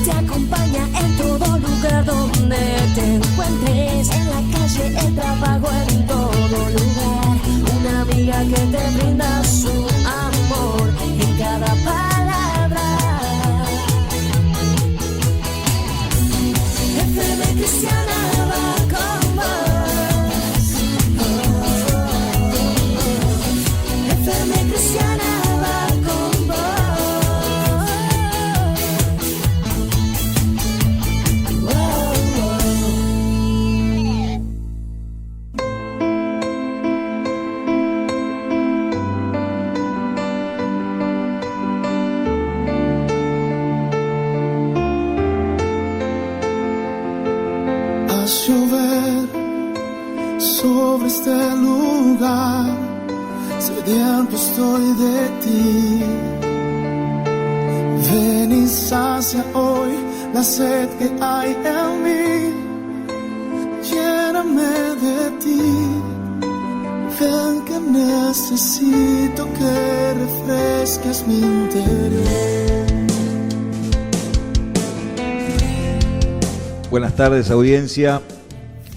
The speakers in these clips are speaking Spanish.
Te acompaña en todo lugar donde te encuentres, en la calle, el trabajo, en todo lugar. Una amiga que te brinda su amor en cada palabra. FM Cristiana va con vos. FM Cristiana va con vos. Haz llover sobre este lugar, sediento estoy de ti. Ven y sacia hoy la sed que hay en mí. Lléname de ti. Ven que necesito que refresques mi interior. Buenas tardes, audiencia.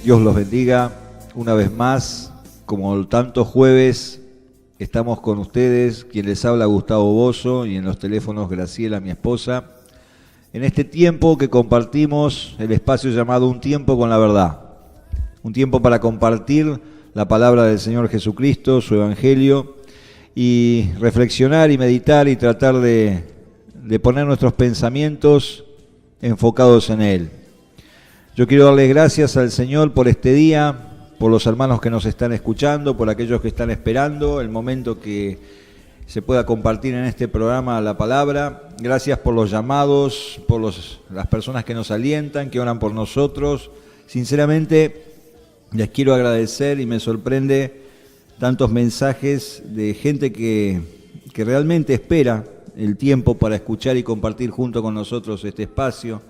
Dios los bendiga una vez más. Como tantos jueves, estamos con ustedes. Quien les habla, Gustavo Bozo, y en los teléfonos Graciela, mi esposa. En este tiempo que compartimos el espacio llamado Un Tiempo con la Verdad. Un tiempo para compartir la palabra del Señor Jesucristo, su Evangelio, y reflexionar y meditar y tratar de poner nuestros pensamientos enfocados en Él. Yo quiero darles gracias al Señor por este día, por los hermanos que nos están escuchando, por aquellos que están esperando el momento que se pueda compartir en este programa la palabra. Gracias por los llamados, por las personas que nos alientan, que oran por nosotros. Sinceramente, les quiero agradecer y me sorprende tantos mensajes de gente que realmente espera el tiempo para escuchar y compartir junto con nosotros este espacio,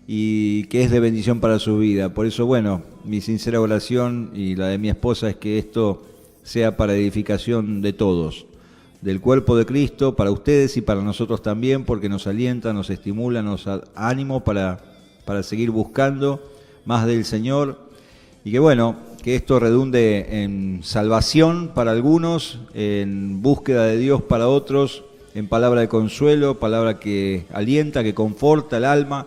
y que es de bendición para su vida. Por eso, bueno, mi sincera oración y la de mi esposa es que esto sea para edificación de todos, del cuerpo de Cristo, para ustedes y para nosotros también, porque nos alienta, nos estimula, nos da ánimo para seguir buscando más del Señor, y que bueno, que esto redunde en salvación para algunos, en búsqueda de Dios para otros, en palabra de consuelo, palabra que alienta, que conforta el alma.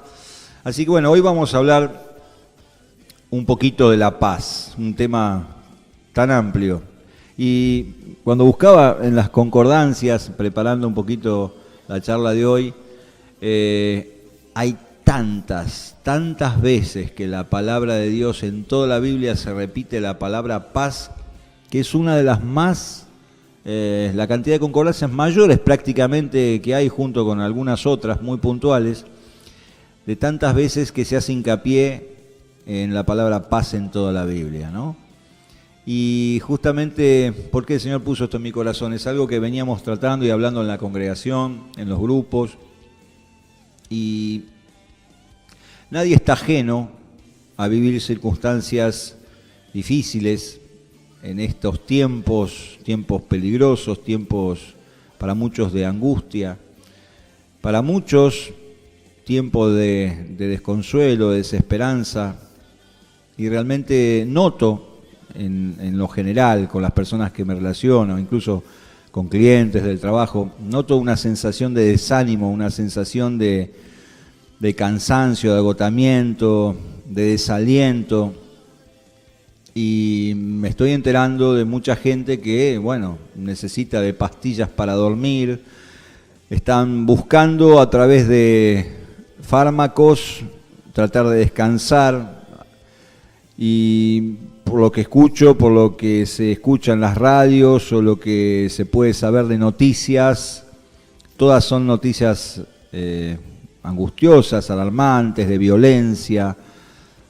Así que bueno, hoy vamos a hablar un poquito de la paz, un tema tan amplio. Y cuando buscaba en las concordancias, preparando un poquito la charla de hoy, hay tantas veces que la palabra de Dios en toda la Biblia se repite la palabra paz, que es una de las más, la cantidad de concordancias mayores prácticamente que hay, junto con algunas otras muy puntuales, de tantas veces que se hace hincapié en la palabra paz en toda la Biblia, ¿no? Y justamente, ¿por qué el Señor puso esto en mi corazón? Es algo que veníamos tratando y hablando en la congregación, en los grupos, y nadie está ajeno a vivir circunstancias difíciles en estos tiempos peligrosos, tiempos para muchos de angustia, para muchos tiempo de desconsuelo, de desesperanza, y realmente noto en lo general, con las personas que me relaciono, incluso con clientes del trabajo, noto una sensación de desánimo, una sensación de cansancio, de agotamiento, de desaliento, y me estoy enterando de mucha gente que, bueno, necesita de pastillas para dormir, están buscando a través de fármacos tratar de descansar, y por lo que escucho, por lo que se escucha en las radios o lo que se puede saber de noticias, todas son noticias angustiosas, alarmantes, de violencia,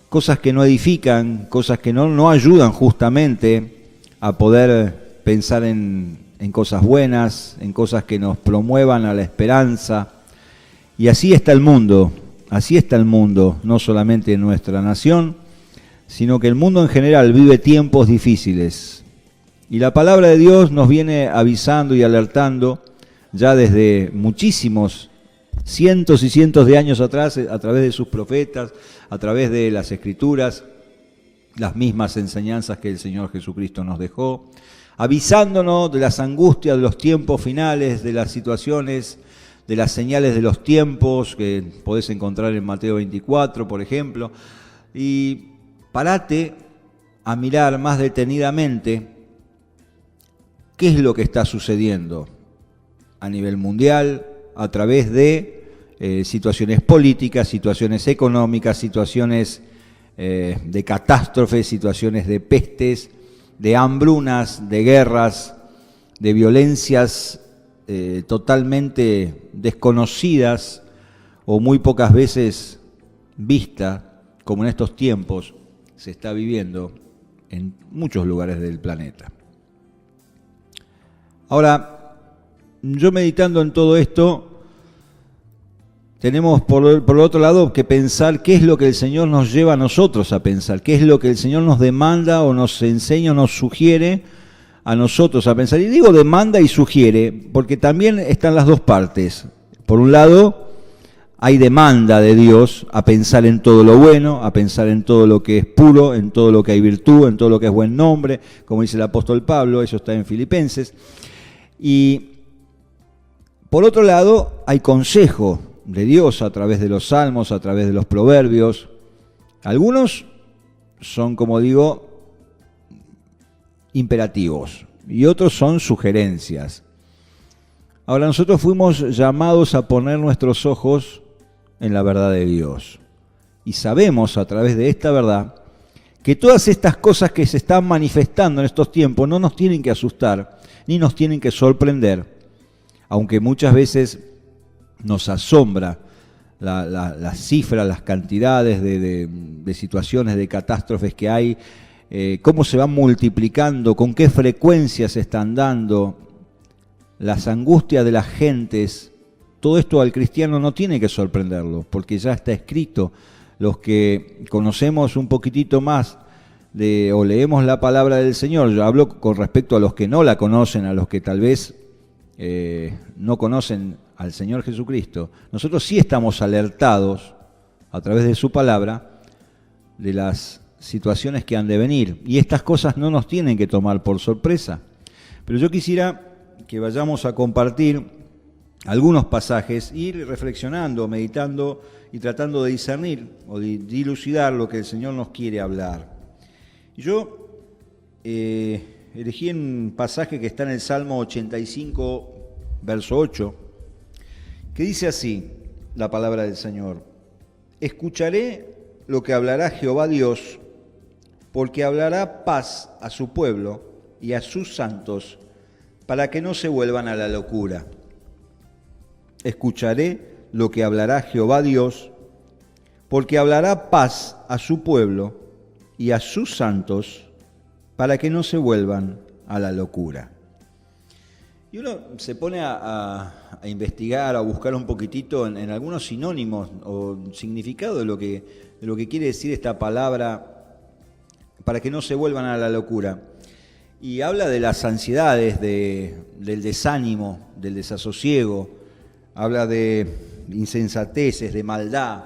cosas que no edifican, cosas que no ayudan justamente a poder pensar en cosas buenas, en cosas que nos promuevan a la esperanza. Y así está el mundo, no solamente en nuestra nación, sino que el mundo en general vive tiempos difíciles. Y la palabra de Dios nos viene avisando y alertando ya desde muchísimos cientos y cientos de años atrás, a través de sus profetas, a través de las Escrituras, las mismas enseñanzas que el Señor Jesucristo nos dejó, avisándonos de las angustias de los tiempos finales, de las situaciones, de las señales de los tiempos que podés encontrar en Mateo 24, por ejemplo. Y parate a mirar más detenidamente qué es lo que está sucediendo a nivel mundial, a través de situaciones políticas, situaciones económicas, situaciones de catástrofes, situaciones de pestes, de hambrunas, de guerras, de violencias totalmente desconocidas o muy pocas veces vistas, como en estos tiempos se está viviendo en muchos lugares del planeta. Ahora, yo meditando en todo esto, tenemos por el otro lado que pensar qué es lo que el Señor nos lleva a nosotros a pensar, qué es lo que el Señor nos demanda o nos enseña o nos sugiere a nosotros a pensar. Y digo demanda y sugiere, porque también están las dos partes. Por un lado, hay demanda de Dios a pensar en todo lo bueno, a pensar en todo lo que es puro, en todo lo que hay virtud, en todo lo que es buen nombre, como dice el apóstol Pablo, eso está en Filipenses. Y por otro lado, hay consejo de Dios a través de los salmos, a través de los proverbios. Algunos son, como digo, imperativos y otros son sugerencias. Ahora, nosotros fuimos llamados a poner nuestros ojos en la verdad de Dios y sabemos a través de esta verdad que todas estas cosas que se están manifestando en estos tiempos no nos tienen que asustar ni nos tienen que sorprender, aunque muchas veces nos asombra las cifras, las cantidades de situaciones, de catástrofes que hay, cómo se van multiplicando, con qué frecuencia se están dando, las angustias de las gentes. Todo esto al cristiano no tiene que sorprenderlo, porque ya está escrito. Los que conocemos un poquitito más o leemos la palabra del Señor, yo hablo con respecto a los que no la conocen, a los que tal vez no conocen al Señor Jesucristo, nosotros sí estamos alertados a través de su palabra de las situaciones que han de venir. Y estas cosas no nos tienen que tomar por sorpresa. Pero yo quisiera que vayamos a compartir algunos pasajes, ir reflexionando, meditando y tratando de discernir o de dilucidar lo que el Señor nos quiere hablar. Y yo elegí un pasaje que está en el Salmo 85, verso 8, que dice así la palabra del Señor: escucharé lo que hablará Jehová Dios, porque hablará paz a su pueblo y a sus santos, para que no se vuelvan a la locura. Escucharé lo que hablará Jehová Dios, porque hablará paz a su pueblo y a sus santos, para que no se vuelvan a la locura. Y uno se pone a investigar, a buscar un poquitito en algunos sinónimos o significado de lo que quiere decir esta palabra, para que no se vuelvan a la locura. Y habla de las ansiedades, del desánimo, del desasosiego, habla de insensateces, de maldad.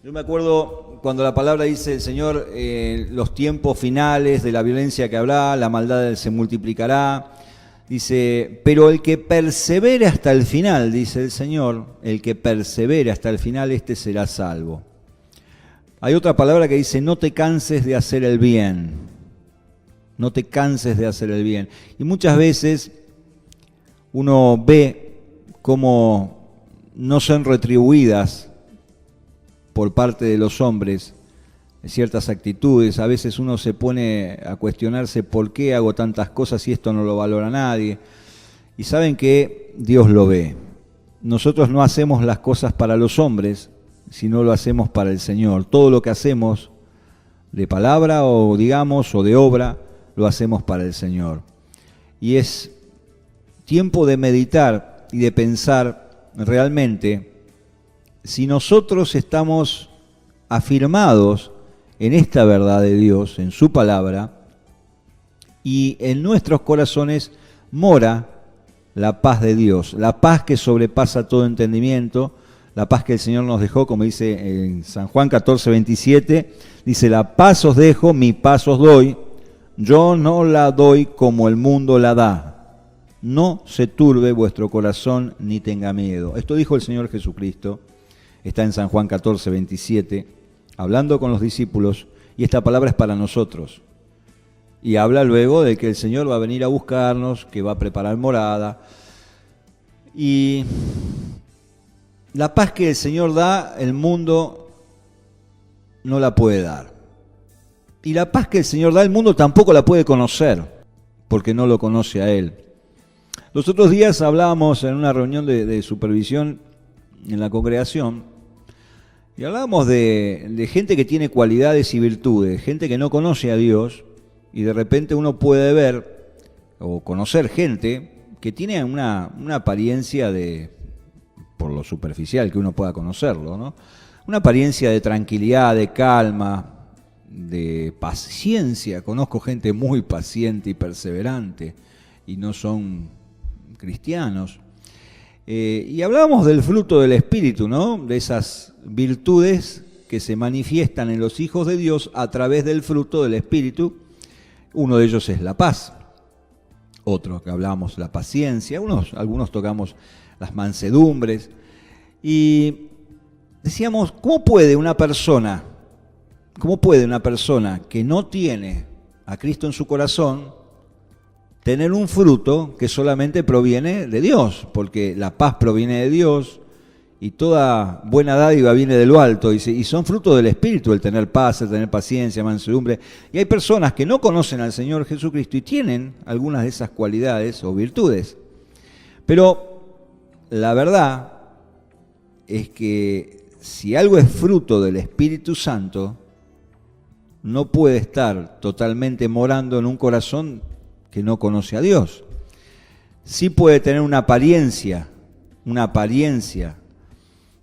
Yo me acuerdo cuando la palabra dice el Señor, los tiempos finales de la violencia que habrá, la maldad se multiplicará. Dice, pero el que persevere hasta el final, dice el Señor, el que persevere hasta el final, este será salvo. Hay otra palabra que dice, no te canses de hacer el bien. No te canses de hacer el bien. Y muchas veces uno ve cómo no son retribuidas por parte de los hombres ciertas actitudes. A veces uno se pone a cuestionarse por qué hago tantas cosas si esto no lo valora nadie. Y saben que Dios lo ve. Nosotros no hacemos las cosas para los hombres, sino lo hacemos para el Señor. Todo lo que hacemos de palabra o digamos o de obra, lo hacemos para el Señor. Y es tiempo de meditar y de pensar realmente si nosotros estamos afirmados en esta verdad de Dios, en su palabra, y en nuestros corazones mora la paz de Dios, la paz que sobrepasa todo entendimiento, la paz que el Señor nos dejó, como dice en San Juan 14:27, dice, la paz os dejo, mi paz os doy, yo no la doy como el mundo la da. No se turbe vuestro corazón ni tenga miedo. Esto dijo el Señor Jesucristo, está en San Juan 14:27, hablando con los discípulos, y esta palabra es para nosotros. Y habla luego de que el Señor va a venir a buscarnos, que va a preparar morada. Y la paz que el Señor da, el mundo no la puede dar. Y la paz que el Señor da, el mundo tampoco la puede conocer, porque no lo conoce a Él. Los otros días hablábamos en una reunión de supervisión en la congregación, y hablábamos de gente que tiene cualidades y virtudes, gente que no conoce a Dios, y de repente uno puede ver o conocer gente que tiene una apariencia de, por lo superficial que uno pueda conocerlo, ¿no? Una apariencia de tranquilidad, de calma, de paciencia. Conozco gente muy paciente y perseverante y no son cristianos. Y hablábamos del fruto del Espíritu, ¿no? De esas virtudes que se manifiestan en los hijos de Dios a través del fruto del Espíritu. Uno de ellos es la paz, otro que hablamos la paciencia, algunos tocamos las mansedumbres. Y decíamos, ¿cómo puede una persona que no tiene a Cristo en su corazón tener un fruto que solamente proviene de Dios? Porque la paz proviene de Dios y toda buena dádiva viene de lo alto y son frutos del Espíritu, el tener paz, el tener paciencia, mansedumbre. Y hay personas que no conocen al Señor Jesucristo y tienen algunas de esas cualidades o virtudes. Pero la verdad es que si algo es fruto del Espíritu Santo, no puede estar totalmente morando en un corazón que no conoce a Dios. Sí puede tener una apariencia,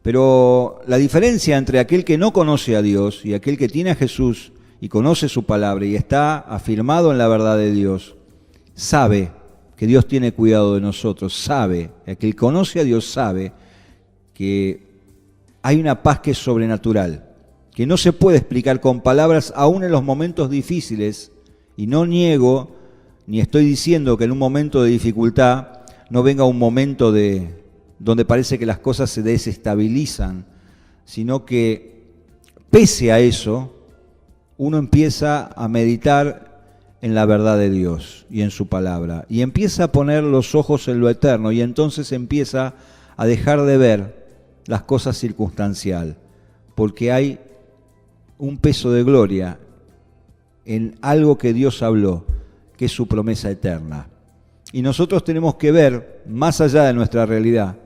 pero la diferencia entre aquel que no conoce a Dios y aquel que tiene a Jesús y conoce su palabra y está afirmado en la verdad de Dios, sabe que Dios tiene cuidado de nosotros, sabe, aquel que conoce a Dios sabe que hay una paz que es sobrenatural, que no se puede explicar con palabras aún en los momentos difíciles, y no niego ni estoy diciendo que en un momento de dificultad no venga un momento donde parece que las cosas se desestabilizan, sino que pese a eso, uno empieza a meditar en la verdad de Dios y en su palabra, y empieza a poner los ojos en lo eterno, y entonces empieza a dejar de ver las cosas circunstanciales, porque hay un peso de gloria en algo que Dios habló, que es su promesa eterna. Y nosotros tenemos que ver más allá de nuestra realidad,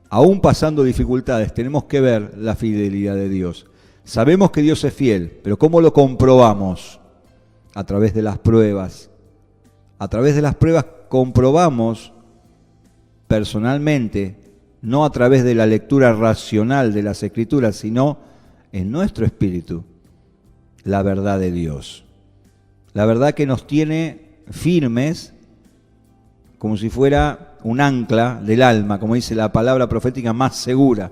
aún pasando dificultades, tenemos que ver la fidelidad de Dios. Sabemos que Dios es fiel, pero ¿cómo lo comprobamos? A través de las pruebas. A través de las pruebas comprobamos personalmente, no a través de la lectura racional de las Escrituras, sino en nuestro espíritu, la verdad de Dios. La verdad que nos tiene firmes como si fuera un ancla del alma, como dice la palabra profética, más segura.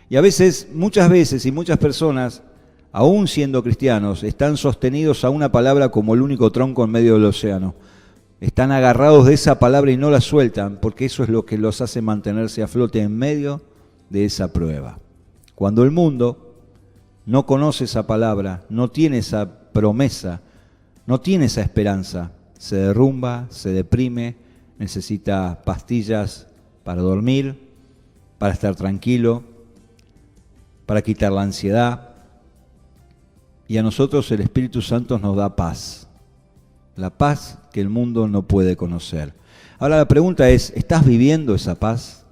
Y a veces, muchas veces y muchas personas, aún siendo cristianos, están sostenidos a una palabra como el único tronco en medio del océano. Están agarrados de esa palabra y no la sueltan, porque eso es lo que los hace mantenerse a flote en medio de esa prueba. Cuando el mundo no conoce esa palabra, no tiene esa promesa, no tiene esa esperanza, se derrumba, se deprime, necesita pastillas para dormir, para estar tranquilo, para quitar la ansiedad. Y a nosotros el Espíritu Santo nos da paz, la paz que el mundo no puede conocer. Ahora la pregunta es, ¿estás viviendo esa paz?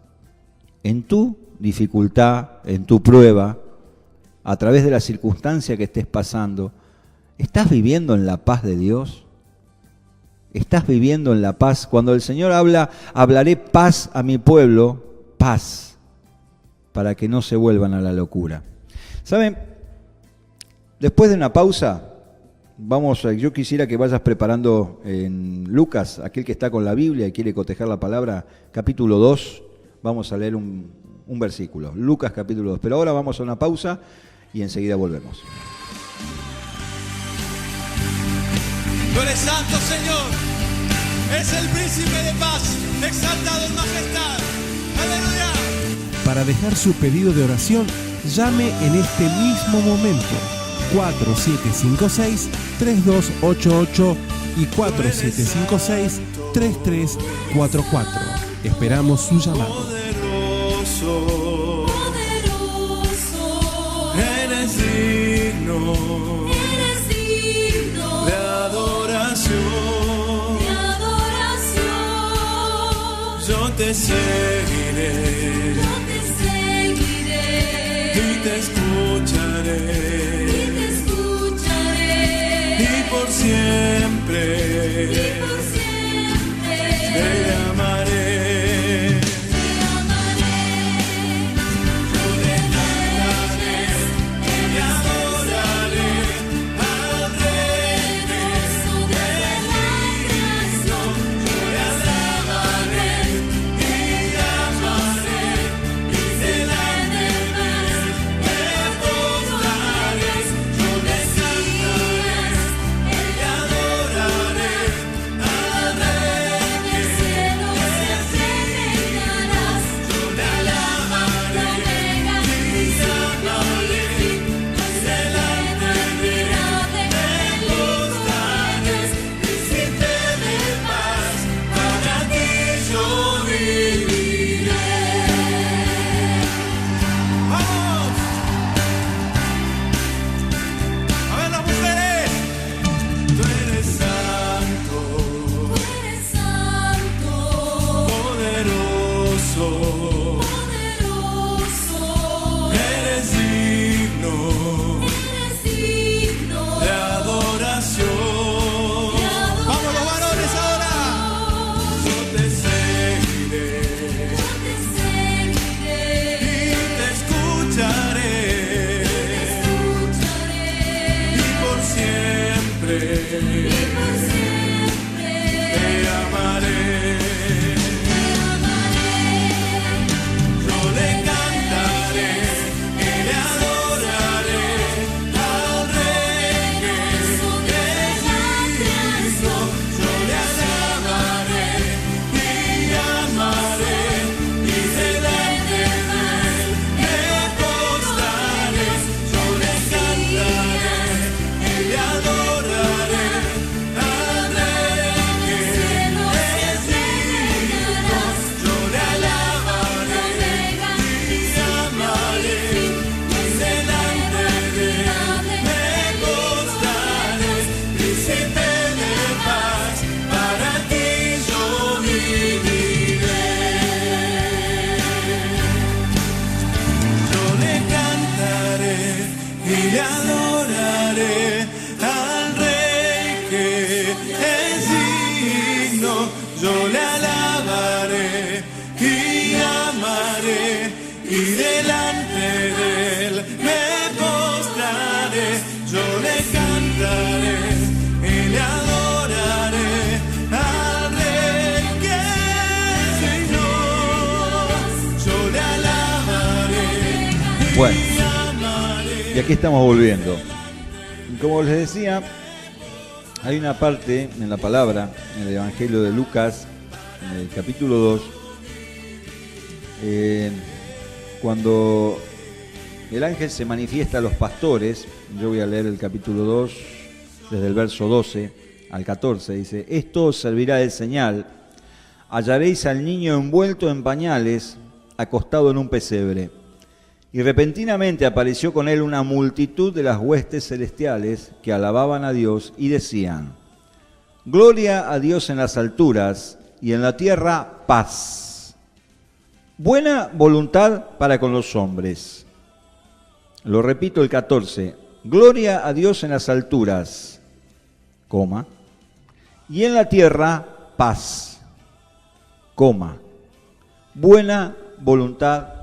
En tu dificultad, en tu prueba, a través de la circunstancia que estés pasando, ¿estás viviendo en la paz de Dios? ¿Estás viviendo en la paz? Cuando el Señor habla, hablaré paz a mi pueblo, paz, para que no se vuelvan a la locura. ¿Saben? Después de una pausa, yo quisiera que vayas preparando en Lucas, aquel que está con la Biblia y quiere cotejar la palabra, capítulo 2, vamos a leer un versículo, Lucas capítulo 2. Pero ahora vamos a una pausa y enseguida volvemos. Tú eres santo, Señor. Es el príncipe de paz, exaltado en majestad. Aleluya. Para dejar su pedido de oración, llame en este mismo momento. 4756-3288 y 4756-3344. Esperamos su llamado. Poderoso, eres digno de adoración. Yo te seguiré y te escucharé. Y por siempre te amaré. Yo le cantaré y adoraré al Rey de Cristo. Yo le alabaré y amaré y delante de él me postraré. Yo le cantaré y adoraré al Rey del cielo. Yo le alabaré y amaré y delante de él me postraré. Príncipe de paz, para ti yo viviré. ¡Vamos! A ver las mujeres. Tú eres santo, poderoso, eres digno de adoración. ¡Vamos los varones ahora! Yo te seguiré y te escucharé. Y por siempre te amaré. Yo le cantaré y le adoraré al Rey que es Cristo. Yo le alabaré y amaré y delante de él me postraré. Yo le cantaré y le adoraré al Rey que es Cristo. Yo le alabaré y amaré y delante de él me postraré. Príncipe de paz, para ti yo viviré. Yo le cantaré y le adoraré al Rey que es digno. Yo le alabaré y amaré y delante de él me postraré. Yo le cantaré y le adoraré al Rey que es digno. Yo le alabaré y Bueno, amaré. y aquí estamos volviendo. Y como les decía, hay una parte en la palabra, en el Evangelio de Lucas, en el capítulo 2, cuando el ángel se manifiesta a los pastores. Yo voy a leer el capítulo 2, desde el verso 12 al 14, dice: esto os servirá de señal, hallaréis al niño envuelto en pañales, acostado en un pesebre. Y repentinamente apareció con él una multitud de las huestes celestiales que alababan a Dios y decían: Gloria a Dios en las alturas y en la tierra paz. Buena voluntad para con los hombres. Lo repito, el 14. Gloria a Dios en las alturas, coma, y en la tierra paz, coma. Buena voluntad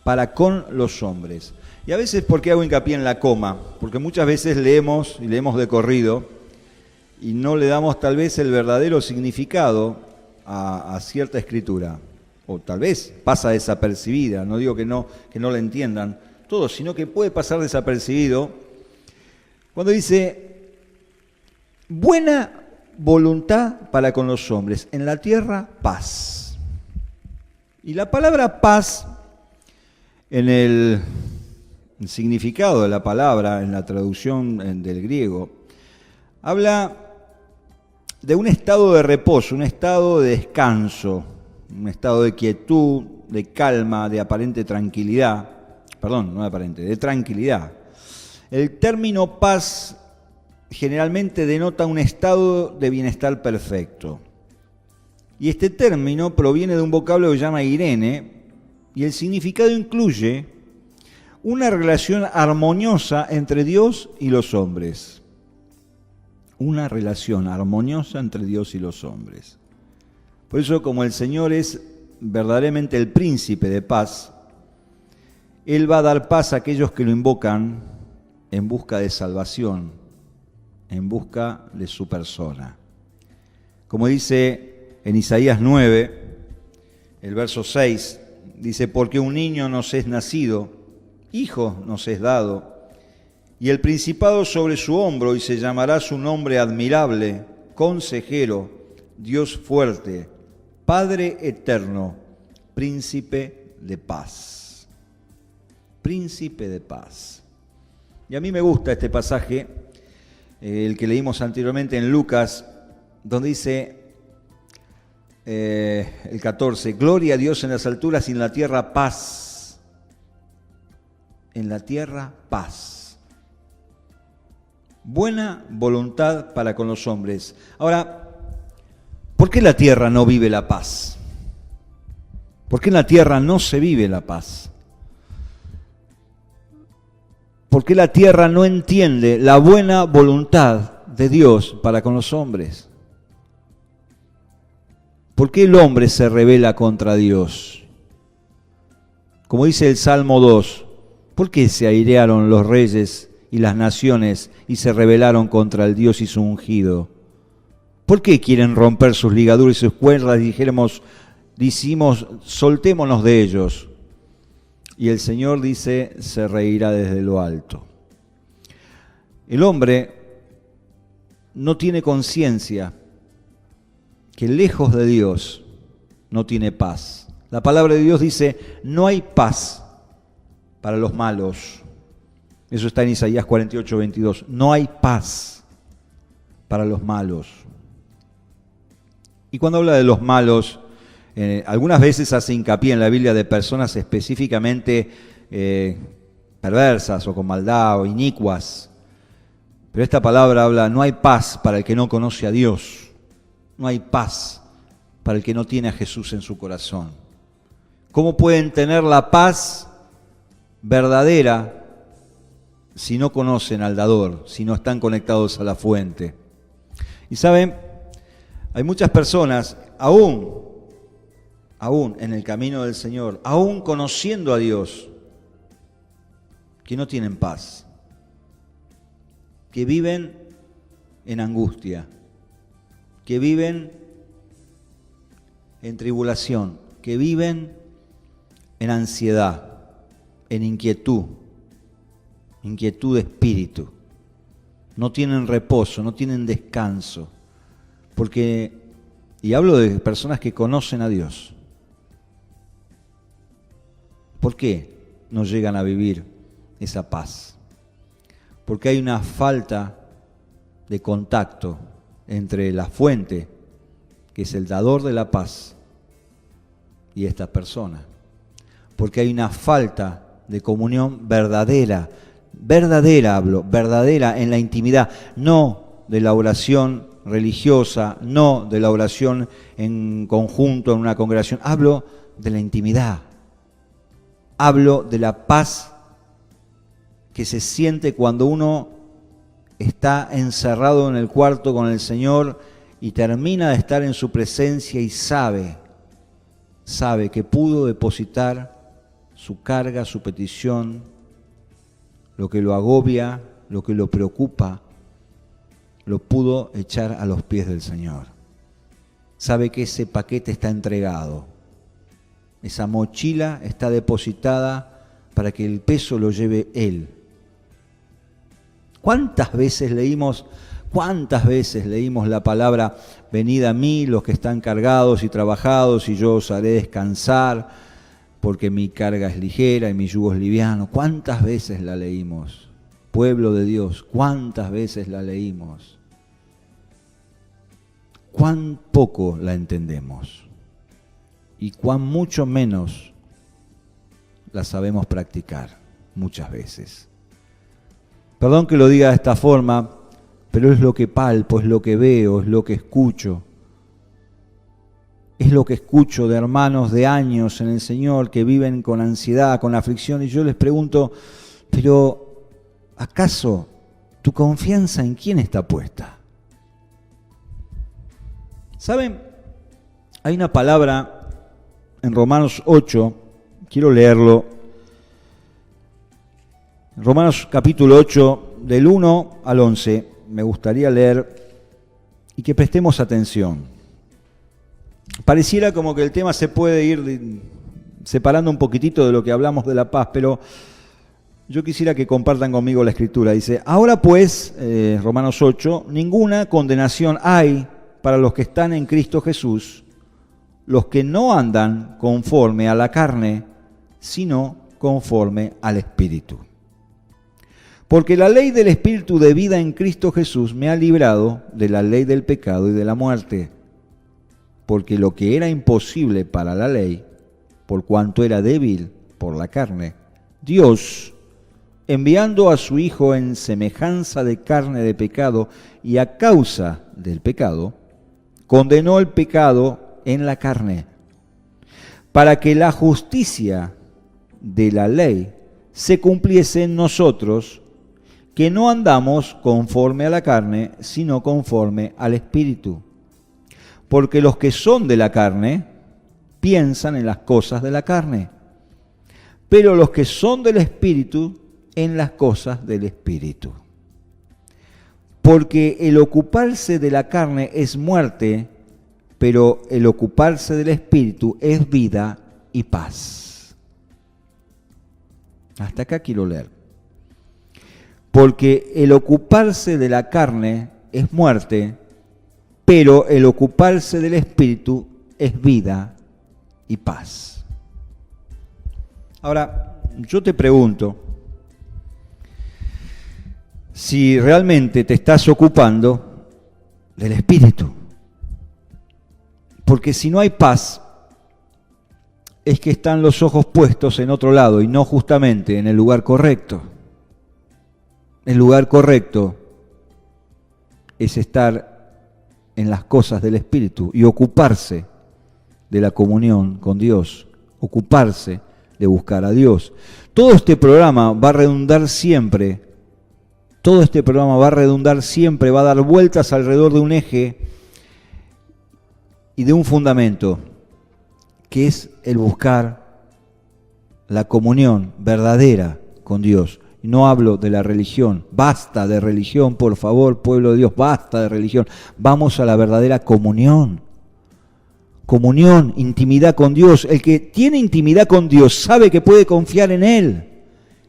para con los hombres. Y a veces, ¿por qué hago hincapié en la coma? Porque muchas veces leemos y leemos de corrido y no le damos tal vez el verdadero significado a cierta escritura. O tal vez pasa desapercibida, no digo que no la entiendan todos, sino que puede pasar desapercibido cuando dice, buena voluntad para con los hombres, en la tierra paz. Y la palabra paz, en el significado de la palabra, en la traducción del griego, habla de un estado de reposo, un estado de descanso, un estado de quietud, de calma, de aparente tranquilidad. Perdón, no de aparente, de tranquilidad. El término paz generalmente denota un estado de bienestar perfecto. Y este término proviene de un vocablo que se llama Irene, y el significado incluye una relación armoniosa entre Dios y los hombres. Una relación armoniosa entre Dios y los hombres. Por eso, como el Señor es verdaderamente el príncipe de paz, Él va a dar paz a aquellos que lo invocan en busca de salvación, en busca de su persona. Como dice en Isaías 9, el verso 6, dice, porque un niño nos es nacido, hijo nos es dado, y el principado sobre su hombro, y se llamará su nombre admirable, consejero, Dios fuerte, Padre eterno, príncipe de paz. Príncipe de paz. Y a mí me gusta este pasaje, el que leímos anteriormente en Lucas, donde dice el 14, gloria a Dios en las alturas y en la tierra paz. En la tierra paz. Buena voluntad para con los hombres. Ahora, ¿por qué la tierra no vive la paz? ¿Por qué en la tierra no se vive la paz? ¿Por qué la tierra no entiende la buena voluntad de Dios para con los hombres? ¿Por qué el hombre se rebela contra Dios? Como dice el Salmo 2, ¿por qué se airearon los reyes y las naciones y se rebelaron contra el Dios y su ungido? ¿Por qué quieren romper sus ligaduras y sus cuerdas? Decimos, soltémonos de ellos. Y el Señor dice, se reirá desde lo alto. El hombre no tiene conciencia que lejos de Dios no tiene paz. La palabra de Dios dice, no hay paz para los malos. Eso está en Isaías 48, 22. No hay paz para los malos. Y cuando habla de los malos, algunas veces hace hincapié en la Biblia de personas específicamente perversas o con maldad o inicuas. Pero esta palabra habla, no hay paz para el que no conoce a Dios. No hay paz para el que no tiene a Jesús en su corazón. ¿Cómo pueden tener la paz verdadera si no conocen al dador, si no están conectados a la fuente? Y saben, hay muchas personas, aún en el camino del Señor, aún conociendo a Dios, que no tienen paz, que viven en angustia, que viven en tribulación, que viven en ansiedad, en inquietud de espíritu. No tienen reposo, no tienen descanso. Y hablo de personas que conocen a Dios. ¿Por qué no llegan a vivir esa paz? Porque hay una falta de contacto entre la fuente, que es el dador de la paz, y esta persona. Porque hay una falta de comunión verdadera en la intimidad, no de la oración religiosa, no de la oración en conjunto en una congregación, hablo de la intimidad, hablo de la paz que se siente cuando uno está encerrado en el cuarto con el Señor y termina de estar en su presencia y sabe que pudo depositar su carga, su petición lo que lo agobia, lo que lo preocupa, lo pudo echar a los pies del Señor. Sabe que ese paquete está entregado. Esa mochila está depositada para que el peso lo lleve Él. ¿Cuántas veces leímos la palabra, venid a mí los que están cargados y trabajados y yo os haré descansar, porque mi carga es ligera y mi yugo es liviano? ¿Cuántas veces la leímos? Pueblo de Dios, ¿cuántas veces la leímos? ¿Cuán poco la entendemos? Y cuán mucho menos la sabemos practicar muchas veces. Perdón que lo diga de esta forma, pero es lo que palpo, es lo que veo, es lo que escucho. Es lo que escucho de hermanos de años en el Señor que viven con ansiedad, con aflicción, y yo les pregunto, pero ¿acaso tu confianza en quién está puesta? ¿Saben? Hay una palabra en Romanos 8, quiero leerlo. Romanos capítulo 8, del 1 al 11, me gustaría leer y que prestemos atención. Pareciera como que el tema se puede ir separando un poquitito de lo que hablamos de la paz, pero yo quisiera que compartan conmigo la escritura. Dice, ahora pues, Romanos 8, ninguna condenación hay para los que están en Cristo Jesús, los que no andan conforme a la carne, sino conforme al Espíritu. Porque la ley del Espíritu de vida en Cristo Jesús me ha librado de la ley del pecado y de la muerte. Porque lo que era imposible para la ley, por cuanto era débil por la carne, Dios, enviando a su Hijo en semejanza de carne de pecado y a causa del pecado, condenó el pecado en la carne, para que la justicia de la ley se cumpliese en nosotros, que no andamos conforme a la carne, sino conforme al Espíritu. Porque los que son de la carne piensan en las cosas de la carne, pero los que son del Espíritu en las cosas del Espíritu. Porque el ocuparse de la carne es muerte, pero el ocuparse del Espíritu es vida y paz. Hasta acá quiero leer. Porque el ocuparse de la carne es muerte, pero el ocuparse del Espíritu es vida y paz. Ahora, yo te pregunto, si realmente te estás ocupando del Espíritu. Porque si no hay paz, es que están los ojos puestos en otro lado y no justamente en el lugar correcto. El lugar correcto es estar en las cosas del Espíritu y ocuparse de la comunión con Dios, ocuparse de buscar a Dios. Todo este programa va a redundar siempre, va a dar vueltas alrededor de un eje y de un fundamento, que es el buscar la comunión verdadera con Dios. No hablo de la religión, basta de religión, por favor, pueblo de Dios, basta de religión. Vamos a la verdadera comunión. Comunión, intimidad con Dios. El que tiene intimidad con Dios sabe que puede confiar en Él.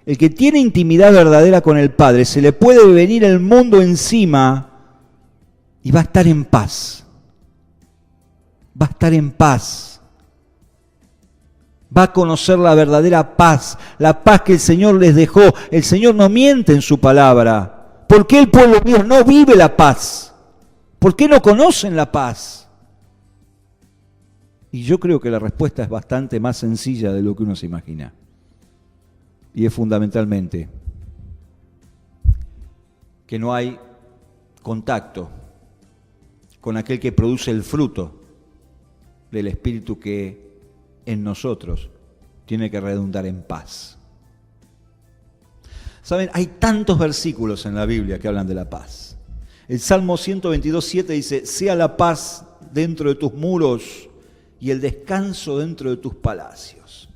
El que tiene intimidad verdadera con el Padre, se le puede venir el mundo encima y va a estar en paz. Va a estar en paz. Va a conocer la verdadera paz, la paz que el Señor les dejó. El Señor no miente en su palabra. ¿Por qué el pueblo mío no vive la paz? ¿Por qué no conocen la paz? Y yo creo que la respuesta es bastante más sencilla de lo que uno se imagina. Y es fundamentalmente que no hay contacto con aquel que produce el fruto del Espíritu que en nosotros tiene que redundar en paz. ¿Saben? Hay tantos versículos en la Biblia que hablan de la paz. El Salmo 122:7 dice, sea la paz dentro de tus muros y el descanso dentro de tus palacios.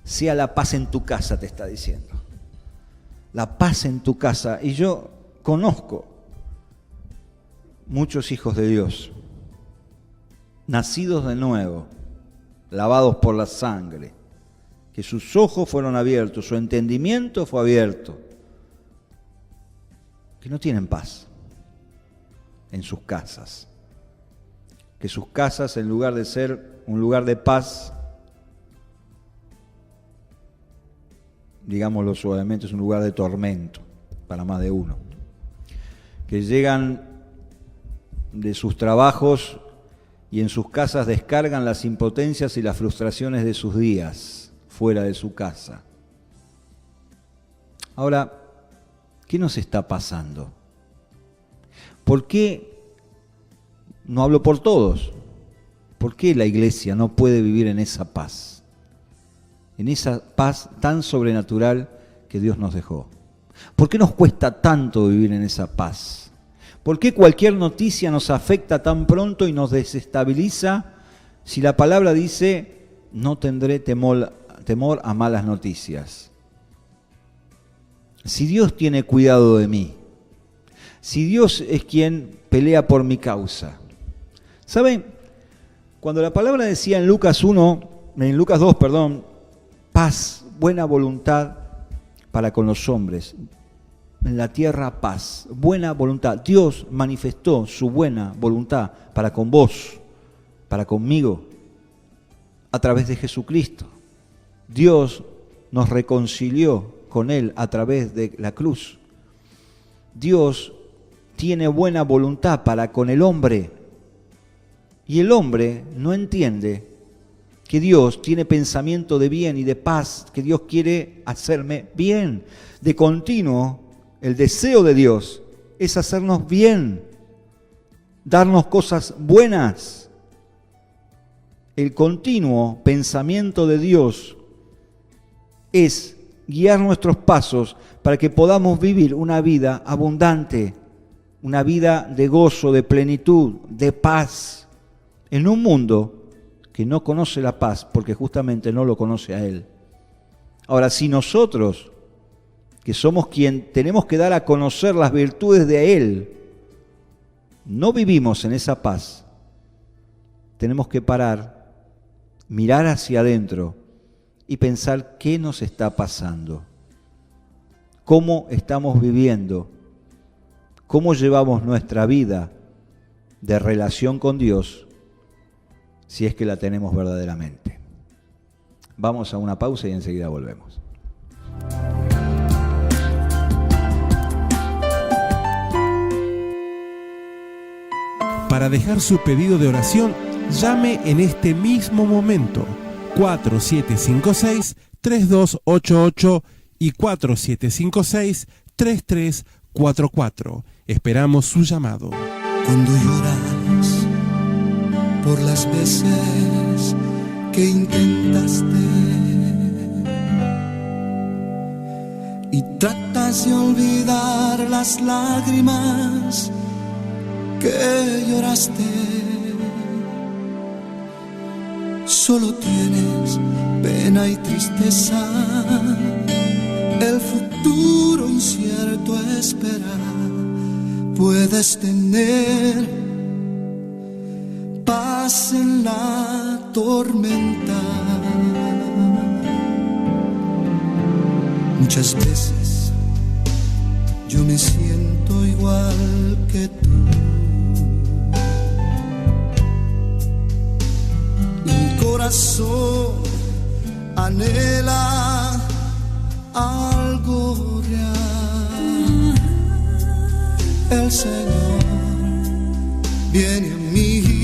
Sea la paz en tu casa, te está diciendo. la paz en tu casa. Y yo conozco muchos hijos de Dios, nacidos de nuevo, lavados por la sangre, que sus ojos fueron abiertos, su entendimiento fue abierto, que no tienen paz en sus casas, que sus casas, en lugar de ser un lugar de paz, digámoslo suavemente, es un lugar de tormento para más de uno, que llegan de sus trabajos y en sus casas descargan las impotencias y las frustraciones de sus días fuera de su casa. Ahora, ¿qué nos está pasando? ¿Por qué, no hablo por todos, por qué la iglesia no puede vivir en esa paz? En esa paz tan sobrenatural que Dios nos dejó. ¿Por qué nos cuesta tanto vivir en esa paz? ¿Por qué cualquier noticia nos afecta tan pronto y nos desestabiliza si la palabra dice, no tendré temor a malas noticias? Si Dios tiene cuidado de mí, si Dios es quien pelea por mi causa. ¿Saben? Cuando la palabra decía en Lucas 2, paz, buena voluntad para con los hombres, en la tierra paz, buena voluntad. Dios manifestó su buena voluntad para con vos, para conmigo, a través de Jesucristo. Dios nos reconcilió con Él a través de la cruz. Dios tiene buena voluntad para con el hombre. Y el hombre no entiende que Dios tiene pensamiento de bien y de paz, que Dios quiere hacerme bien. De continuo, el deseo de Dios es hacernos bien, darnos cosas buenas. El continuo pensamiento de Dios es guiar nuestros pasos para que podamos vivir una vida abundante, una vida de gozo, de plenitud, de paz, en un mundo que no conoce la paz porque justamente no lo conoce a Él. Ahora, si nosotros, que somos quien tenemos que dar a conocer las virtudes de Él, no vivimos en esa paz, tenemos que parar, mirar hacia adentro y pensar qué nos está pasando, cómo estamos viviendo, cómo llevamos nuestra vida de relación con Dios, si es que la tenemos verdaderamente. Vamos a una pausa y enseguida volvemos. Para dejar su pedido de oración, llame en este mismo momento 4756-3288 y 4756-3344. Esperamos su llamado. Cuando lloras por las veces que intentaste y tratas de olvidar las lágrimas que lloraste, solo tienes pena y tristeza, el futuro incierto espera. Puedes tener paz en la tormenta. Muchas veces yo me siento igual que tú. Mi corazón anhela algo real. El Señor viene a mí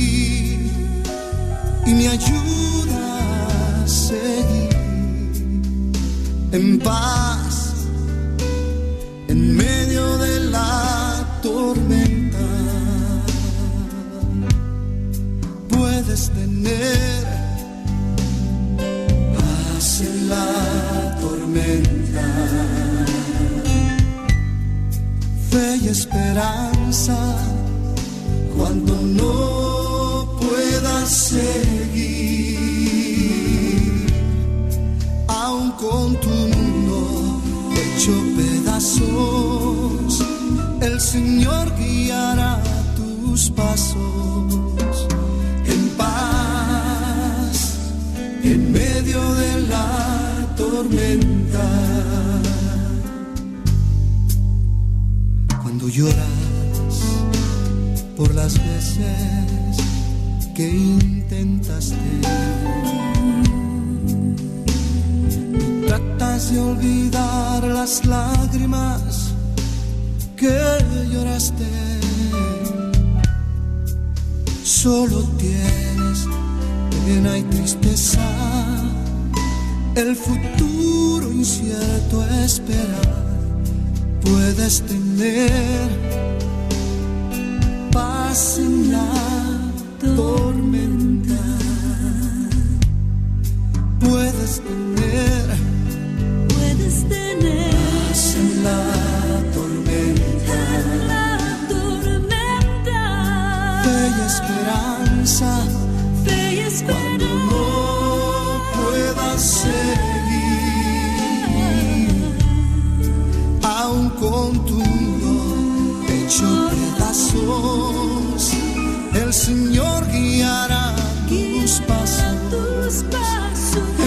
y me ayuda a seguir en paz en medio de la tormenta. Puedes tener paz en la tormenta, fe y esperanza cuando no puedas seguir, aun con tu mundo hecho pedazos. pedazos, el Señor guiará tus pasos en paz, en medio de la tormenta. Cuando lloras por las veces que intentaste, tratas de olvidar las lágrimas que lloraste. Solo tienes pena y tristeza, el futuro incierto a esperar. Puedes tener paz en la tormenta. Puedes tener paz en la tormenta. Fe y esperanza, cuando no puedas seguir, aún con tu mundo hecho pedazos, el Señor guiará tus pasos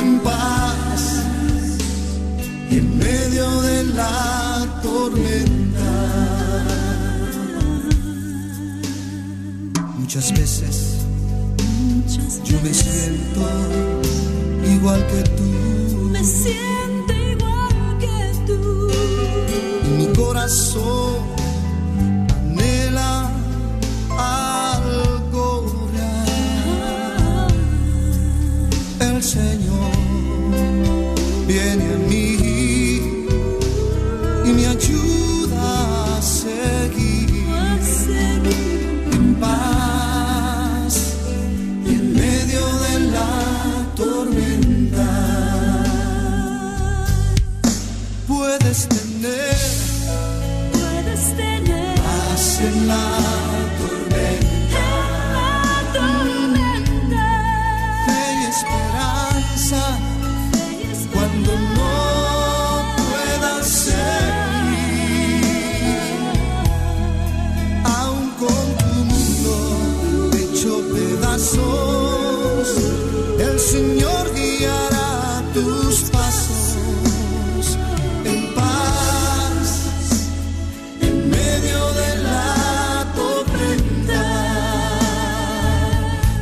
en paz y en medio de la tormenta. Muchas veces yo me siento igual que tú. Me siento igual que tú. Y mi corazón anhela algo real. El Señor viene a mí y me ayuda a seguir en paz y en medio de la tormenta. Puedes tener paz en la tormenta, fe y esperanza, cuando no puedas seguir, aún con tu mundo hecho pedazos, el Señor guiará tus pasos en paz, en medio de la tormenta.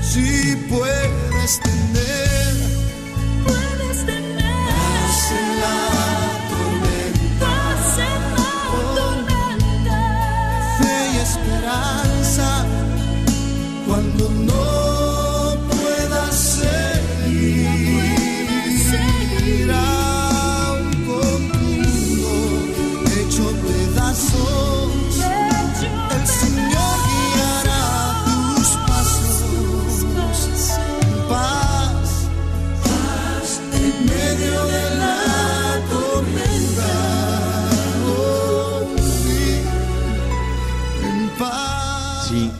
Si puedes tener paz en la tormenta, fe y esperanza, cuando no puedas seguir, aún con tu mundo hecho pedazos, el Señor guiará tus pasos en paz, en medio de la tormenta. Oh, sí, en paz. Sí,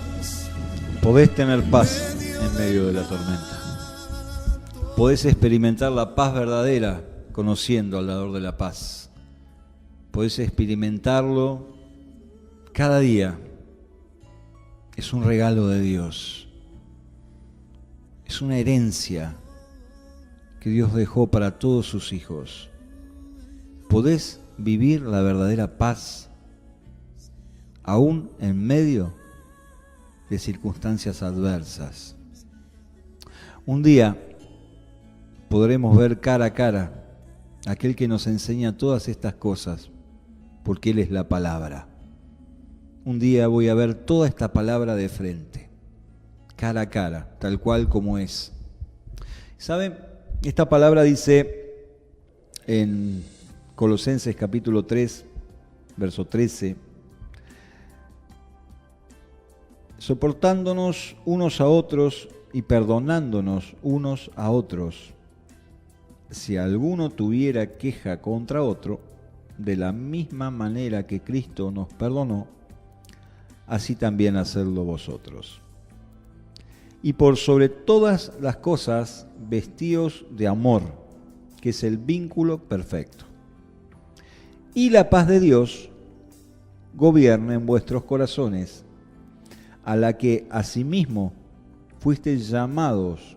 podés tener paz en medio de la tormenta. Podés experimentar la paz verdadera conociendo al dador de la paz. Podés experimentarlo cada día. Es un regalo de Dios. Es una herencia que Dios dejó para todos sus hijos. Podés vivir la verdadera paz aún en medio de circunstancias adversas. Un día podremos ver cara a cara a aquel que nos enseña todas estas cosas, porque Él es la palabra. Un día voy a ver toda esta palabra de frente, cara a cara, tal cual como es. ¿Saben? Esta palabra dice en Colosenses capítulo 3, verso 13, soportándonos unos a otros y perdonándonos unos a otros. Si alguno tuviera queja contra otro, de la misma manera que Cristo nos perdonó, así también hacedlo vosotros. Y por sobre todas las cosas, vestíos de amor, que es el vínculo perfecto. y la paz de Dios gobierne en vuestros corazones, a la que asimismo fuisteis llamados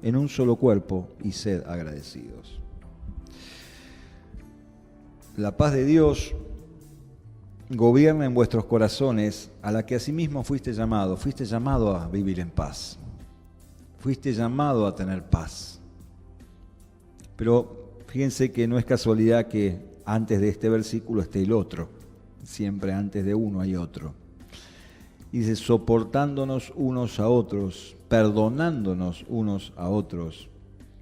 en un solo cuerpo, y sed agradecidos. La paz de Dios gobierna en vuestros corazones, a la que asimismo fuiste llamado a vivir en paz, fuiste llamado a tener paz. Pero fíjense que no es casualidad que antes de este versículo esté el otro, siempre antes de uno hay otro. Dice, soportándonos unos a otros, perdonándonos unos a otros,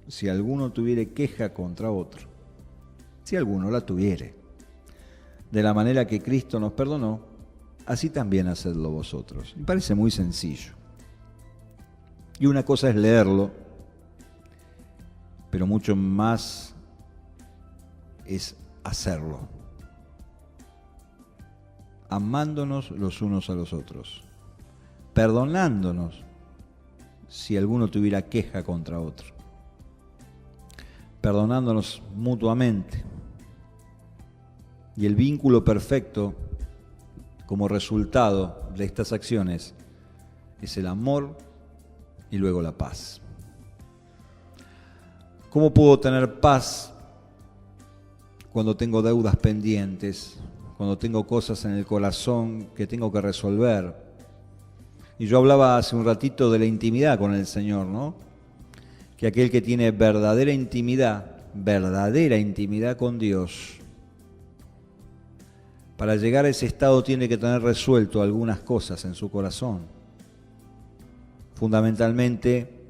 si alguno tuviere queja contra otro, si alguno la tuviere. De la manera que Cristo nos perdonó, así también hacedlo vosotros. Me parece muy sencillo. Y una cosa es leerlo, pero mucho más es hacerlo. Amándonos los unos a los otros, perdonándonos si alguno tuviera queja contra otro, perdonándonos mutuamente. Y el vínculo perfecto como resultado de estas acciones es el amor y luego la paz. ¿Cómo puedo tener paz cuando tengo deudas pendientes, cuando tengo cosas en el corazón que tengo que resolver? Y yo hablaba hace un ratito de la intimidad con el Señor, ¿no? Que aquel que tiene verdadera intimidad con Dios, para llegar a ese estado tiene que tener resuelto algunas cosas en su corazón. Fundamentalmente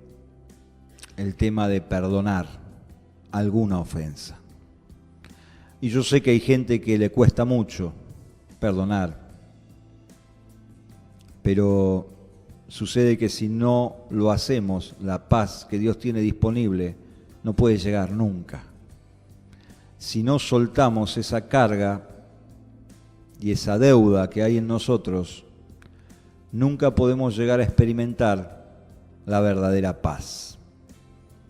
el tema de perdonar alguna ofensa. Y yo sé que hay gente que le cuesta mucho perdonar, pero sucede que si no lo hacemos, la paz que Dios tiene disponible no puede llegar nunca. Si no soltamos esa carga y esa deuda que hay en nosotros, nunca podemos llegar a experimentar la verdadera paz.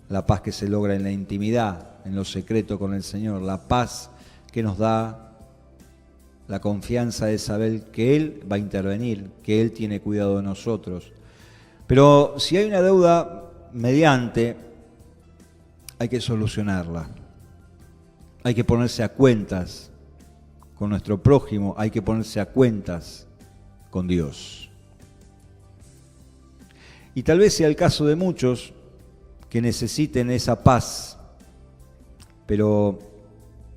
La paz que se logra en la intimidad, en lo secreto con el Señor. La paz que nos da la confianza de saber que Él va a intervenir, que Él tiene cuidado de nosotros. Pero si hay una deuda mediante, hay que solucionarla. Hay que ponerse a cuentas con nuestro prójimo, hay que ponerse a cuentas con Dios. Y tal vez sea el caso de muchos que necesiten esa paz, pero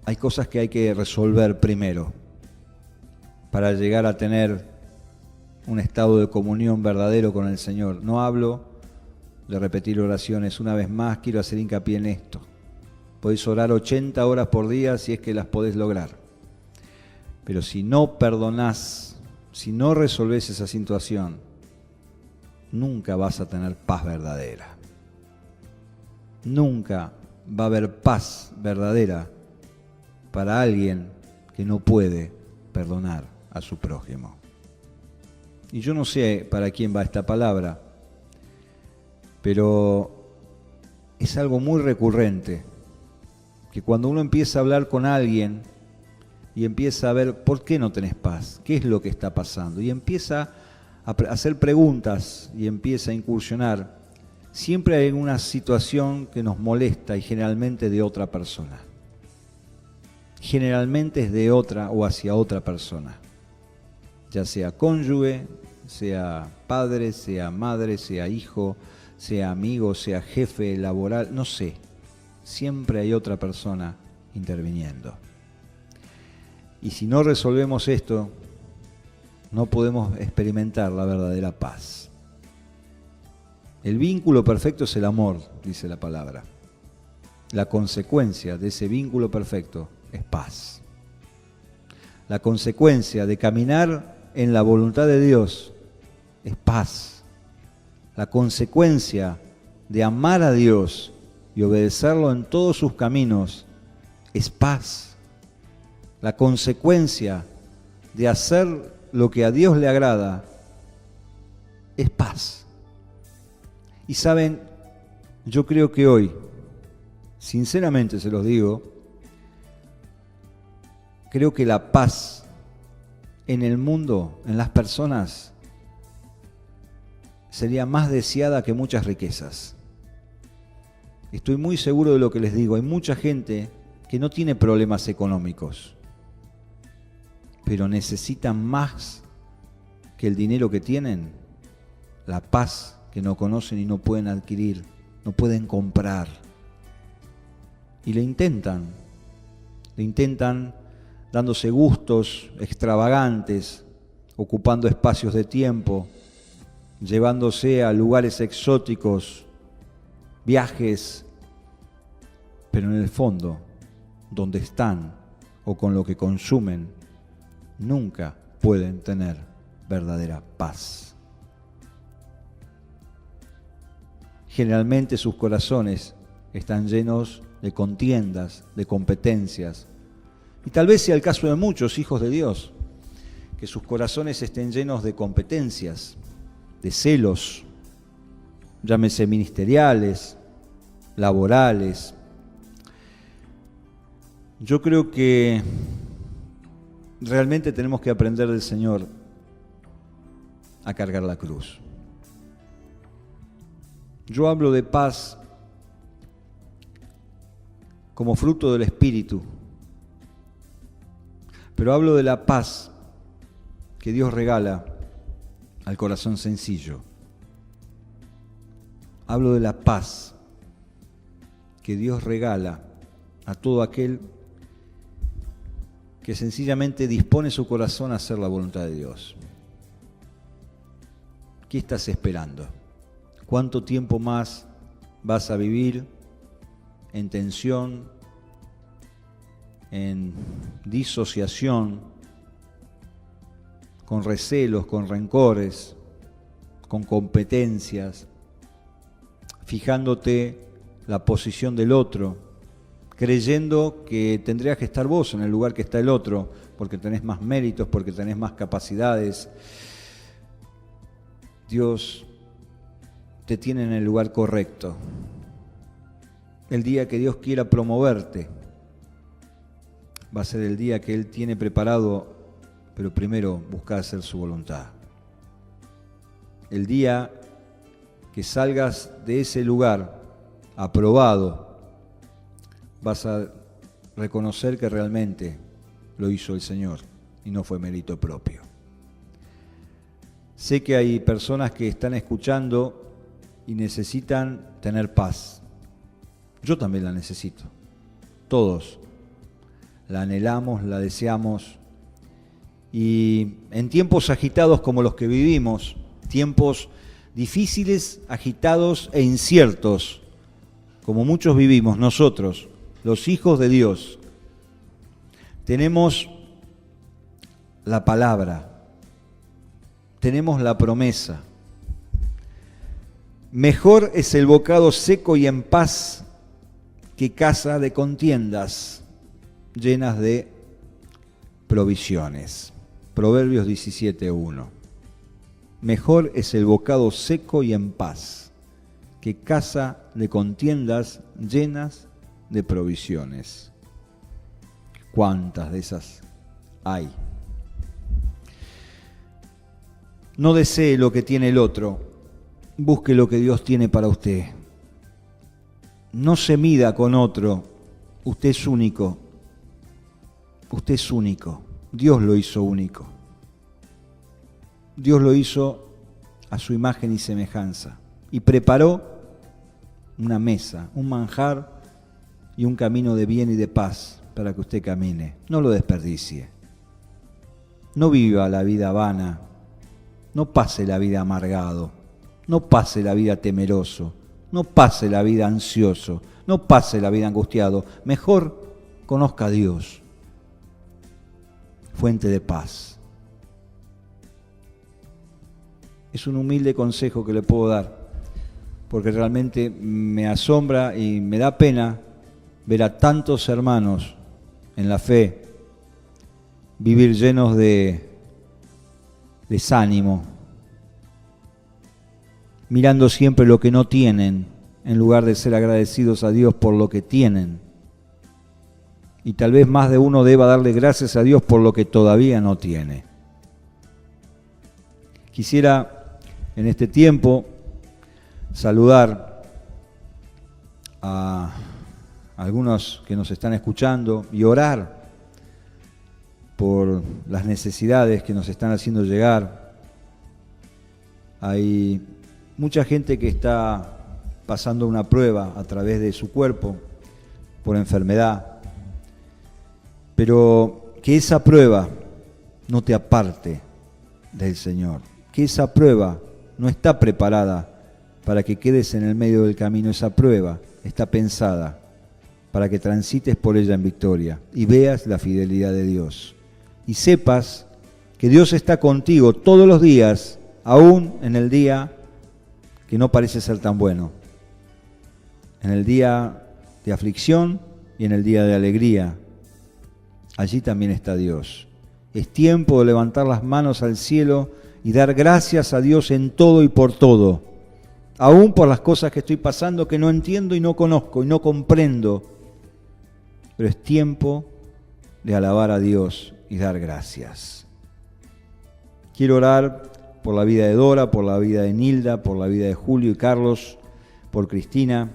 hay cosas que hay que resolver primero para llegar a tener un estado de comunión verdadero con el Señor. No hablo de repetir oraciones, una vez más quiero hacer hincapié en esto. Podéis orar 80 horas por día si es que las podés lograr. Pero si no perdonás, si no resolvés esa situación, nunca vas a tener paz verdadera. Nunca va a haber paz verdadera para alguien que no puede perdonar a su prójimo. Y yo no sé para quién va esta palabra, pero es algo muy recurrente, que cuando uno empieza a hablar con alguien y empieza a ver por qué no tenés paz, qué es lo que está pasando, y empieza a hacer preguntas y empieza a incursionar, siempre hay una situación que nos molesta y generalmente de otra persona. Generalmente es de otra o hacia otra persona, ya sea cónyuge, sea padre, sea madre, sea hijo, sea amigo, sea jefe laboral, no sé, siempre hay otra persona interviniendo. Y si no resolvemos esto, no podemos experimentar la verdadera paz. El vínculo perfecto es el amor, dice la palabra. La consecuencia de ese vínculo perfecto es paz. La consecuencia de caminar en la voluntad de Dios es paz. La consecuencia de amar a Dios y obedecerlo en todos sus caminos es paz. La consecuencia de hacer lo que a Dios le agrada es paz. Y saben, yo creo que hoy, sinceramente se los digo, creo que la paz en el mundo, en las personas, sería más deseada que muchas riquezas. Estoy muy seguro de lo que les digo. Hay mucha gente que no tiene problemas económicos, pero necesitan más que el dinero que tienen, la paz que no conocen y no pueden adquirir, no pueden comprar. Y le intentan dándose gustos extravagantes, ocupando espacios de tiempo, llevándose a lugares exóticos, viajes, pero en el fondo, donde están o con lo que consumen, nunca pueden tener verdadera paz. Generalmente sus corazones están llenos de contiendas, de competencias, y tal vez sea el caso de muchos hijos de Dios, que sus corazones estén llenos de competencias, de celos, llámese ministeriales, laborales. Yo creo que realmente tenemos que aprender del Señor a cargar la cruz. Yo hablo de paz como fruto del Espíritu, pero hablo de la paz que Dios regala al corazón sencillo. Hablo de la paz que Dios regala a todo aquel que sencillamente dispone su corazón a hacer la voluntad de Dios. ¿Qué estás esperando? ¿Cuánto tiempo más vas a vivir en tensión, en disociación, con recelos, con rencores, con competencias, fijándote la posición del otro, creyendo que tendrías que estar vos en el lugar que está el otro, porque tenés más méritos, porque tenés más capacidades? Dios te tiene en el lugar correcto. El día que Dios quiera promoverte va a ser el día que Él tiene preparado, pero primero busca hacer su voluntad. El día que salgas de ese lugar aprobado, vas a reconocer que realmente lo hizo el Señor y no fue mérito propio. Sé que hay personas que están escuchando y necesitan tener paz. Yo también la necesito. Todos la anhelamos, la deseamos. Y en tiempos agitados como los que vivimos, tiempos difíciles, agitados e inciertos, como muchos vivimos nosotros, los hijos de Dios, tenemos la palabra, tenemos la promesa. Mejor es el bocado seco y en paz que casa de contiendas llenas de provisiones. Proverbios 17:1. Mejor es el bocado seco y en paz que casa de contiendas llenas de provisiones. ¿Cuántas de esas hay? No desee lo que tiene el otro, busque lo que Dios tiene para usted. No se mida con otro, usted es único. Usted es único, Dios lo hizo único. Dios lo hizo a su imagen y semejanza y preparó una mesa, un manjar y un camino de bien y de paz para que usted camine. No lo desperdicie. No viva la vida vana. No pase la vida amargado. No pase la vida temeroso. No pase la vida ansioso. No pase la vida angustiado. Mejor conozca a Dios, fuente de paz. Es un humilde consejo que le puedo dar, porque realmente me asombra y me da pena ver a tantos hermanos en la fe vivir llenos de desánimo, mirando siempre lo que no tienen, en lugar de ser agradecidos a Dios por lo que tienen. y tal vez más de uno deba darle gracias a Dios por lo que todavía no tiene. Quisiera en este tiempo saludar a algunos que nos están escuchando y orar por las necesidades que nos están haciendo llegar. Hay mucha gente que está pasando una prueba a través de su cuerpo por enfermedad, pero que esa prueba no te aparte del Señor, que esa prueba no está preparada para que quedes en el medio del camino. Esa prueba está pensada para que transites por ella en victoria y veas la fidelidad de Dios y sepas que Dios está contigo todos los días, aún en el día que no parece ser tan bueno, en el día de aflicción y en el día de alegría. Allí también está Dios. Es tiempo de levantar las manos al cielo y dar gracias a Dios en todo y por todo, aún por las cosas que estoy pasando que no entiendo y no conozco y no comprendo, pero es tiempo de alabar a Dios y dar gracias. Quiero orar por la vida de Dora, por la vida de Nilda, por la vida de Julio y Carlos, por Cristina.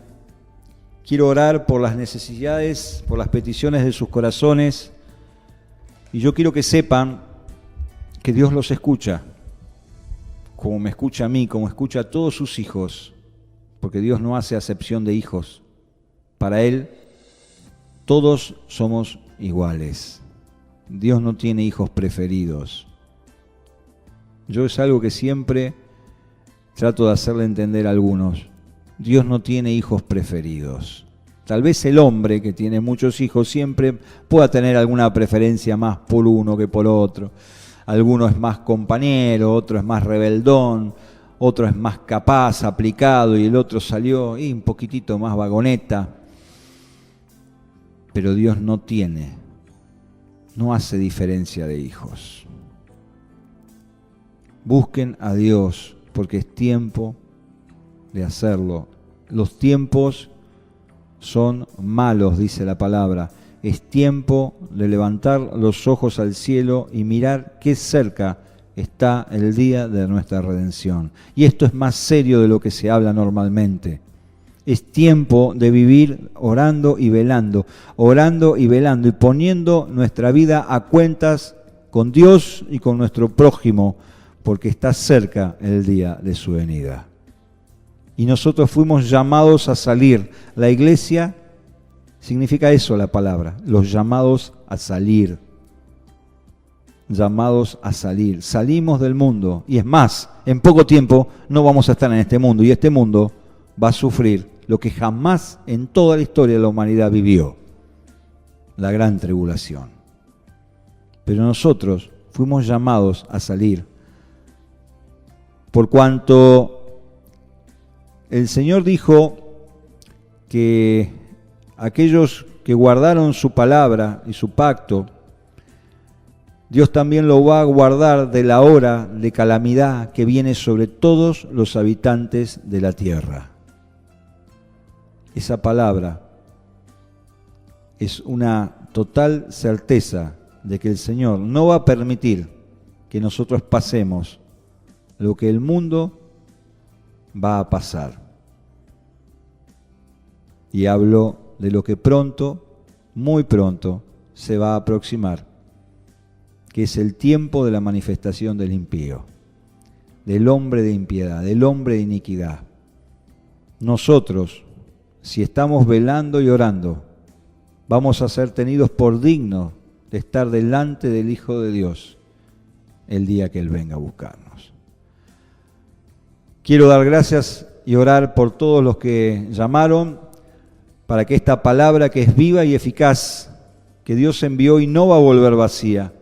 Quiero orar por las necesidades, por las peticiones de sus corazones, y yo quiero que sepan que Dios los escucha, como me escucha a mí, como escucha a todos sus hijos, porque Dios no hace acepción de hijos. Para Él, todos somos iguales. Dios no tiene hijos preferidos. Yo es algo que siempre trato de hacerle entender a algunos. Dios no tiene hijos preferidos. Tal vez el hombre que tiene muchos hijos siempre pueda tener alguna preferencia más por uno que por otro. Alguno es más compañero, otro es más rebeldón, otro es más capaz, aplicado, y el otro salió un poquitito más vagoneta. Pero Dios no hace diferencia de hijos. Busquen a Dios porque es tiempo de hacerlo. Los tiempos son malos, dice la palabra. Es tiempo de levantar los ojos al cielo y mirar qué cerca está el día de nuestra redención. Y esto es más serio de lo que se habla normalmente. Es tiempo de vivir orando y velando y poniendo nuestra vida a cuentas con Dios y con nuestro prójimo, porque está cerca el día de su venida. Y nosotros fuimos llamados a salir. La iglesia significa eso, la palabra, los llamados a salir. Llamados a salir. Salimos del mundo, y es más, en poco tiempo no vamos a estar en este mundo, y este mundo va a sufrir lo que jamás en toda la historia de la humanidad vivió, la gran tribulación. Pero nosotros fuimos llamados a salir, por cuanto el Señor dijo que aquellos que guardaron su palabra y su pacto, Dios también lo va a guardar de la hora de calamidad que viene sobre todos los habitantes de la tierra. Esa palabra es una total certeza de que el Señor no va a permitir que nosotros pasemos lo que el mundo va a pasar. Y hablo de lo que pronto, muy pronto, se va a aproximar, que es el tiempo de la manifestación del impío, del hombre de impiedad, del hombre de iniquidad. Nosotros, si estamos velando y orando, vamos a ser tenidos por dignos de estar delante del Hijo de Dios el día que Él venga a buscarnos. Quiero dar gracias y orar por todos los que llamaron para que esta palabra, que es viva y eficaz, que Dios envió y no va a volver vacía,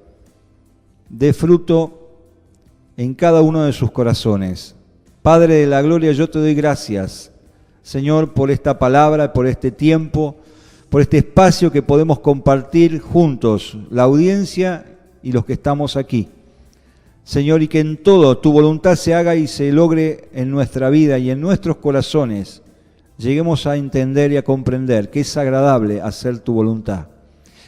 dé fruto en cada uno de sus corazones. Padre de la gloria, yo te doy gracias, Señor, por esta palabra, por este tiempo, por este espacio que podemos compartir juntos, la audiencia y los que estamos aquí. Señor, y que en todo tu voluntad se haga y se logre en nuestra vida y en nuestros corazones. Lleguemos a entender y a comprender que es agradable hacer tu voluntad,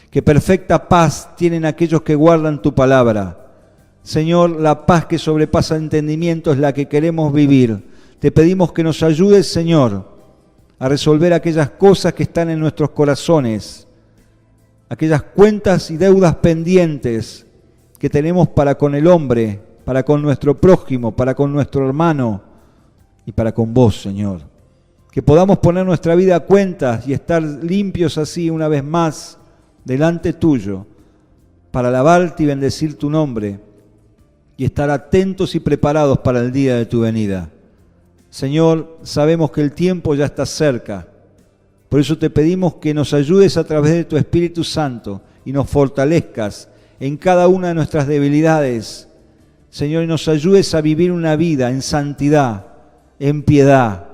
que perfecta paz tienen aquellos que guardan tu palabra. Señor, la paz que sobrepasa entendimiento es la que queremos vivir. Te pedimos que nos ayudes, Señor, a resolver aquellas cosas que están en nuestros corazones, aquellas cuentas y deudas pendientes que tenemos para con el hombre, para con nuestro prójimo, para con nuestro hermano y para con vos, Señor. Que podamos poner nuestra vida a cuentas y estar limpios así una vez más delante tuyo, para alabarte y bendecir tu nombre y estar atentos y preparados para el día de tu venida. Señor, sabemos que el tiempo ya está cerca, por eso te pedimos que nos ayudes a través de tu Espíritu Santo y nos fortalezcas en cada una de nuestras debilidades, Señor, y nos ayudes a vivir una vida en santidad, en piedad,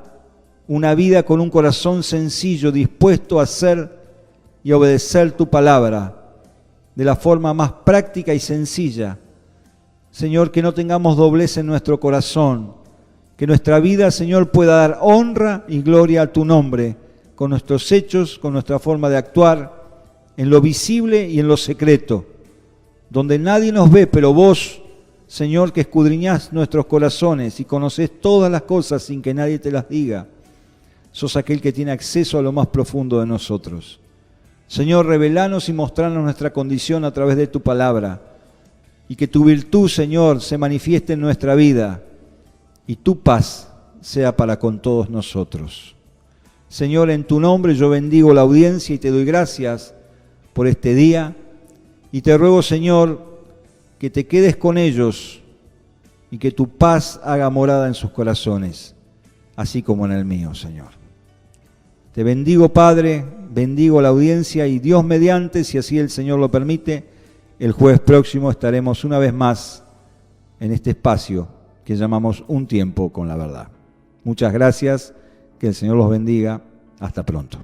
una vida con un corazón sencillo, dispuesto a hacer y obedecer tu palabra de la forma más práctica y sencilla. Señor, que no tengamos doblez en nuestro corazón, que nuestra vida, Señor, pueda dar honra y gloria a tu nombre, con nuestros hechos, con nuestra forma de actuar, en lo visible y en lo secreto, donde nadie nos ve, pero vos, Señor, que escudriñás nuestros corazones y conocés todas las cosas sin que nadie te las diga, sos aquel que tiene acceso a lo más profundo de nosotros. Señor, revelanos y mostranos nuestra condición a través de tu palabra, y que tu virtud, Señor, se manifieste en nuestra vida, y tu paz sea para con todos nosotros. Señor, en tu nombre yo bendigo la audiencia y te doy gracias por este día, y te ruego, Señor, que te quedes con ellos y que tu paz haga morada en sus corazones, así como en el mío, Señor. Te bendigo, Padre, bendigo la audiencia y Dios mediante, si así el Señor lo permite, el jueves próximo estaremos una vez más en este espacio que llamamos Un Tiempo con la Verdad. Muchas gracias, que el Señor los bendiga. Hasta pronto.